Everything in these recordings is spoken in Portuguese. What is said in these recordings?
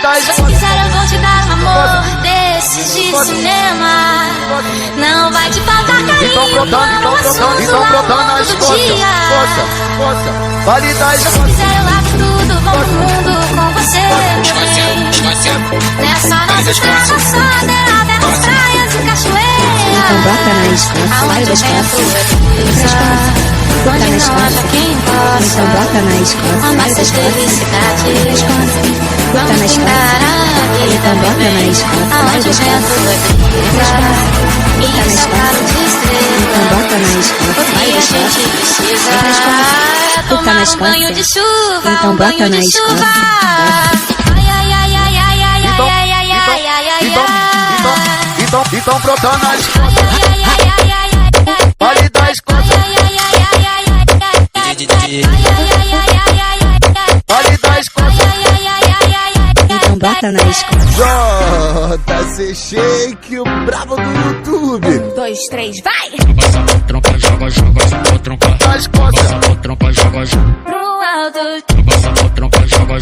das Se quiser eu vou te dar um amor desses de cinema. Não vai te faltar carinho, então brotando as todo dia. Vale das Se quiser eu lavo tudo, vou pro mundo com você. Nessa nossa estrada só derrama nas praias e cachoeiras. Então bota na escola, Aonde o vento é onde não haja quem possa então bota na escola, amassas felicidades. bota na escola, então bota na escola, Aonde o vento é e o céu claro de então estrela. bota na escola, O que a gente precisa é Bota na tomar um escola. banho de chuva, Então um bota banho na de escola. chuva. Ai, ai, ai, ai, ai, ai, ai, ai, ai, ai, ai, ai, ai. Então brotando as Ai, ai, ai, ai, ai, ai, ai. Vale das Ai, ai, ai, ai, ai, ai, ai, ai. Ai, ai, ai, ai, ai, ai, ai, ai. Vale das Ai, ai, ai, ai, ai, ai. então bota na escola. JC Shake, o brabo do YouTube. 2, 3, vai! Trompa, joga, trompa. das costas, Trompa, joga, Pro alto, trompa, joga,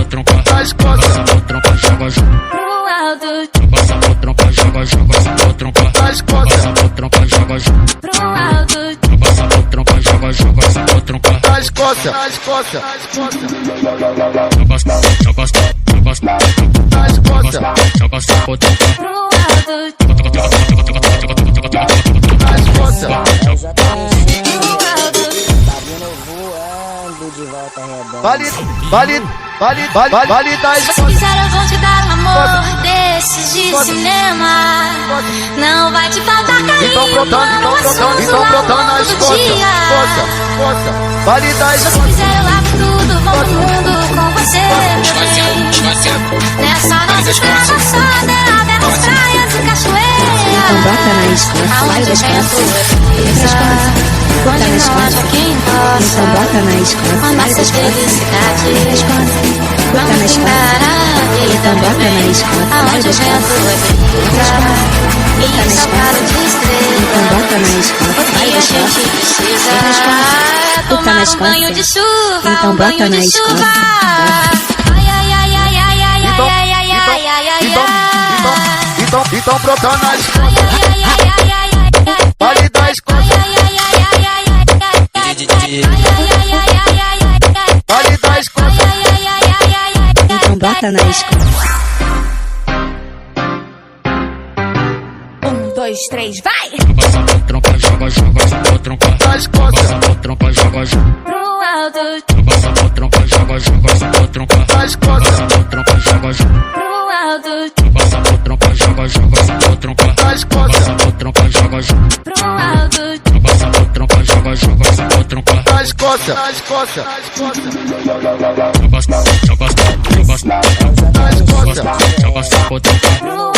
trompa. das costas, Trompa, joga, pro alto, trompa, joga, trompa. das costas, Trompa, joga, pro alto. trompa, joga, trompa. das costas, das costas, das costas, Pro alto, das costas. Vale das Se quiser eu vou te dar um amor desses de cinema. Não vai te faltar carinho, então brotando as todo costas, dia. vale das Se quiser eu lavo tudo, vou pro mundo com você, meu bem. Nessa nossa estrada só derrama nas praias e Então cachoeiras. bota na escola, Aonde o vento é onde não haja quem então possa bota na escola, amassas felicidades. Vamos brindar a vida, então meu bota na bem. escola, Aonde o vento é e o céu claro de então estrela. bota na escola, O que a gente precisa é tomar um banho de chuva, Então um bota banho na de escola. chuva. Ai, ai, ai, ai, ai, ai, ai, ai, ai, ai, ai, ai. então brotando as Ai, ai, ai, ai, ai, ai, ai. vale das costas, Ai, ai, ai, ai, ai, ai, ai. Ai, ai, ai, ai, ai, ai, ai. vale das costas, Ai, ai, ai, ai, ai, ai. então bota na escola. 1, 2, 3, vai! Trompa, joga, trompa. das costas, Trompa, joga, Pro alto, trompa, joga, trompa. das costas, Trompa, joga, pro alto, trompa, joga, trompa. das costas, Trompa, joga, pro alto, trompa, joga, trompa. das costas, das costas, das costas, Joga, pro